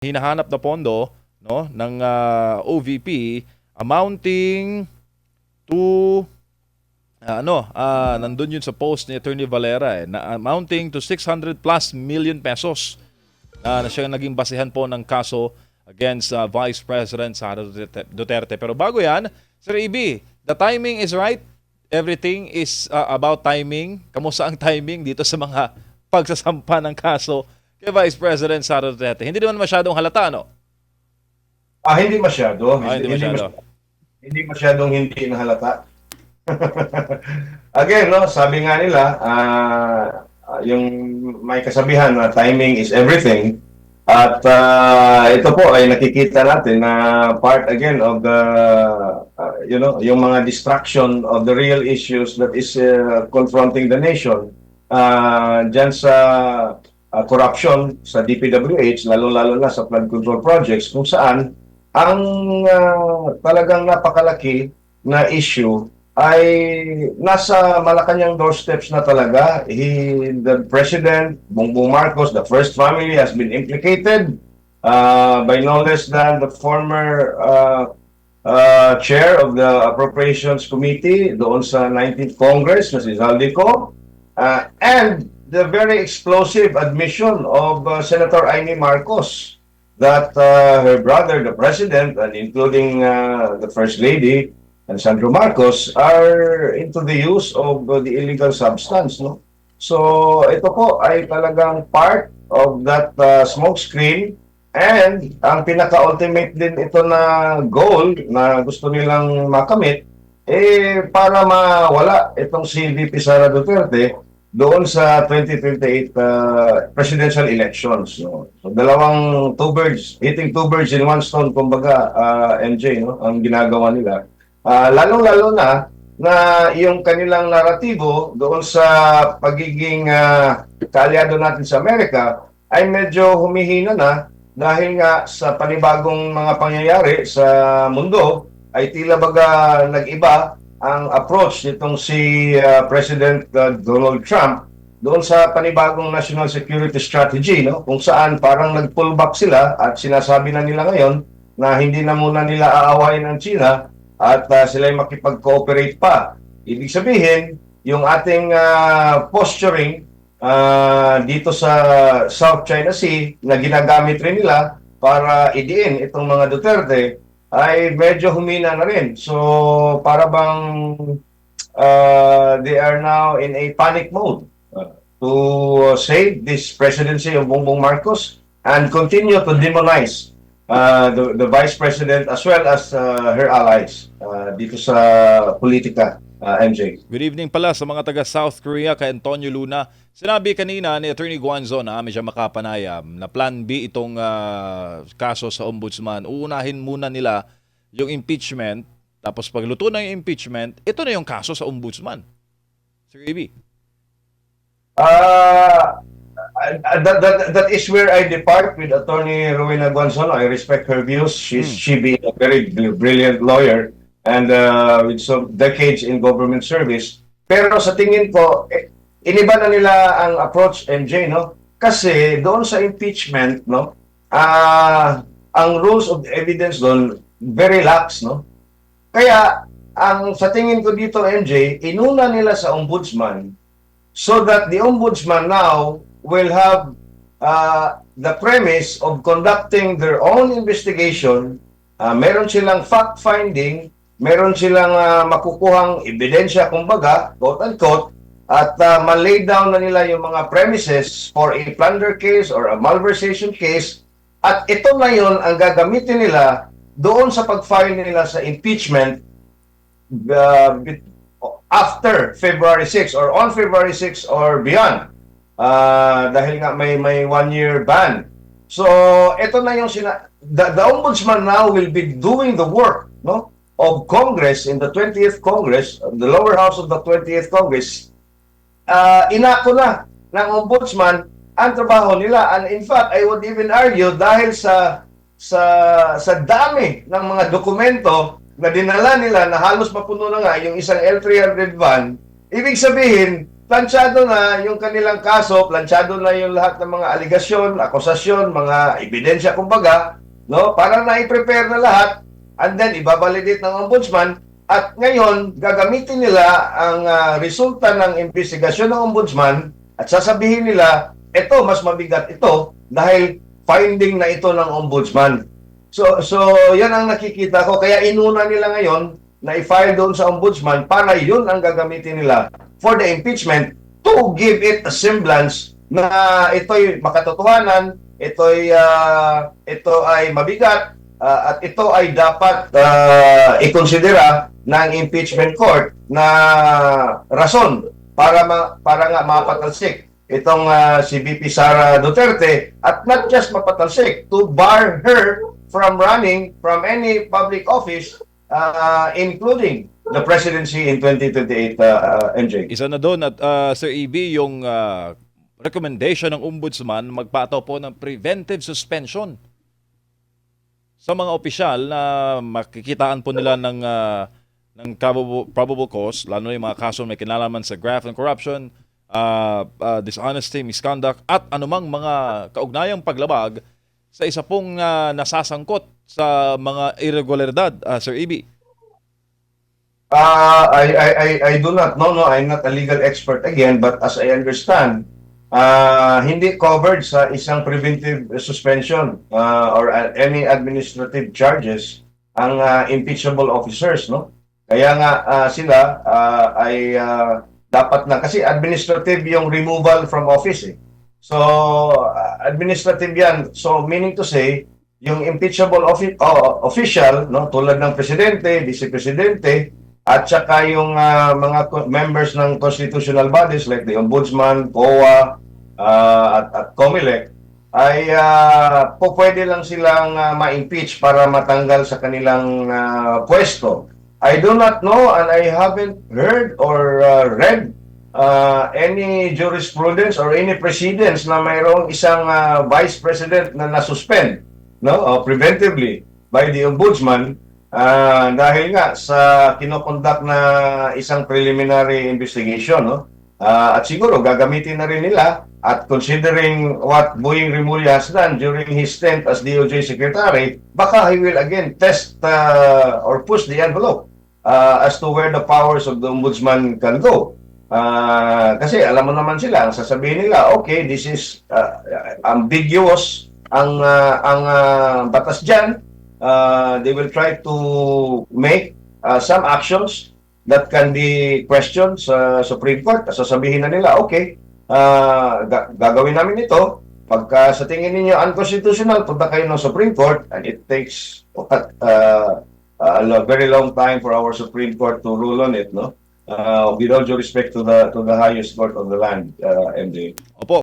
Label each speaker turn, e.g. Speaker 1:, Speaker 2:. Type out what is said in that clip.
Speaker 1: hinahanap na pondo, no, ng OVP amounting to nandun yun sa post ni Attorney Valera na amounting to 600 plus million pesos na siya naging basehan po ng kaso against Vice President Sara Duterte. Pero bago yan, Sir EB, the timing is right. Everything is about timing. Kamusta ang timing dito sa mga pagsasampa ng kaso kay Vice President Sara Duterte? Hindi naman masyadong halata, no?
Speaker 2: Hindi masyado.
Speaker 1: Hindi masyado.
Speaker 2: Hindi masyadong hindi nahalata. Again, no, sabi nga nila, yung may kasabihan na timing is everything. At ito po ay nakikita natin na part again of the, yung mga distraction of the real issues that is confronting the nation. Diyan sa corruption sa DPWH, lalo-lalo na sa flood control projects, kung saan ang talagang napakalaki na issue ay nasa Malacanang doorsteps na talaga. The President, Bongbong Marcos, the first family has been implicated by no less than the former chair of the Appropriations Committee doon sa 19th Congress na si Zaldico, and the very explosive admission of Senator Amy Marcos that her brother, the President, and including the First Lady, and Sandro Marcos, are into the use of the illegal substance, no? So ito po ay talagang part of that smoke screen, and ang pinaka-ultimate din ito na goal na gusto nilang makamit para mawala itong si VP Sara Duterte doon sa 2028 presidential elections, no? So dalawang hitting two birds in one stone, kumbaga, MJ, no, ang ginagawa nila. Lalong-lalo na yung kanilang naratibo doon sa pagiging kaalyado natin sa Amerika ay medyo humihina na dahil nga sa panibagong mga pangyayari sa mundo ay tila baga nag-iba ang approach nitong si President Donald Trump doon sa panibagong national security strategy, no? Kung saan parang nag-pullback sila at sinasabi na nila ngayon na hindi na muna nila aawayin ang China at sila'y makipag-cooperate pa. Ibig sabihin, yung ating posturing dito sa South China Sea na ginagamit rin nila para idiin itong mga Duterte ay medyo humina na rin. So, para bang they are now in a panic mode to save this presidency of Bongbong Marcos and continue to demonize the Vice President as well as her allies dito sa politika, MJ.
Speaker 1: Good evening pala sa mga taga South Korea kay Antonio Luna. Sinabi kanina ni Attorney Guanzo na medyo makapanayam na plan B itong kaso sa ombudsman. Uunahin muna nila yung impeachment, tapos pagluto ng impeachment, ito na yung kaso sa ombudsman. Sir AB.
Speaker 2: That is where I depart with Attorney Rowena Gonzalo. I respect her views. She being a very brilliant lawyer and with some decades in government service. Pero sa tingin ko, iniba na nila ang approach, MJ, no? Kasi doon sa impeachment, no, ang rules of evidence doon very lax, no? Kaya ang sa tingin ko dito, MJ, inuna nila sa ombudsman so that the ombudsman now will have the premise of conducting their own investigation. Meron silang fact-finding, meron silang makukuhang ebidensya, kumbaga, quote-unquote, at ma-lay down na nila yung mga premises for a plunder case or a malversation case. At ito na yun ang gagamitin nila doon sa pag-file nila sa impeachment after February 6 or on February 6 or beyond. Dahil nga may 1-year ban. So, ito na yung the ombudsman now will be doing the work, no, of Congress in the 20th Congress, the lower house of the 20th Congress. Inako na ng ombudsman ang trabaho nila. And in fact, I would even argue dahil sa dami ng mga dokumento na dinala nila na halos mapuno na nga yung isang L300 van, ibig sabihin, planchado na yung kanilang kaso, planchado na yung lahat ng mga aligasyon, akusasyon, mga ebidensya kumbaga, no? Para na i-prepare na lahat and then ibabalidate ng ombudsman at ngayon gagamitin nila ang resulta ng investigasyon ng ombudsman at sasabihin nila, ito mas mabigat ito dahil finding na ito ng ombudsman. So yan ang nakikita ko kaya inuna nila ngayon na i-file doon sa ombudsman para yun ang gagamitin nila for the impeachment to give it a semblance na ito'y makatotohanan, ito ay mabigat, at ito ay dapat ikonsidera ng impeachment court na rason para nga mapatalsik itong si VP Sara Duterte at not just mapatalsik, to bar her from running from any public office including the presidency in 2028, MJ.
Speaker 1: Isa na doon at Sir EB, yung recommendation ng ombudsman magpataw po ng preventive suspension sa mga opisyal na makikitaan po nila ng probable cause, lalo na yung mga kaso may kinalaman sa graft and corruption, dishonesty, misconduct, at anumang mga kaugnayang paglabag sa isa pong nasasangkot sa mga irregularidad, Sir EB.
Speaker 2: I do not know, no, I'm not a legal expert again, but as I understand, hindi covered sa isang preventive suspension or any administrative charges ang impeachable officers, no? Kaya nga sila ay dapat na, kasi administrative yung removal from office eh. So, administrative yan. So, meaning to say, yung impeachable official, no, tulad ng presidente, vice-presidente, at saka yung mga members ng constitutional bodies like the Ombudsman, COA, at COMELEC, ay pwede lang silang ma-impeach para matanggal sa kanilang pwesto. I do not know and I haven't heard or read any jurisprudence or any precedents na mayroong isang vice president na nasuspend, no, preventively by the ombudsman dahil nga sa kinokonduct na isang preliminary investigation, no? At siguro gagamitin na rin nila at considering what Boying Rimulya has done during his stint as DOJ Secretary, baka he will again test or push the envelope as to where the powers of the ombudsman can go. Kasi alam mo naman sila, ang sasabihin nila, okay, this is ambiguous ang batas dyan. They will try to make some actions that can be questioned sa Supreme Court. Sasabihin na nila, okay, gagawin namin ito. Pagka sa tingin ninyo unconstitutional, punta kayo ng Supreme Court and it takes a very long time for our Supreme Court to rule on it, no? With all due respect to the highest court of the land, MJ.
Speaker 1: Opo.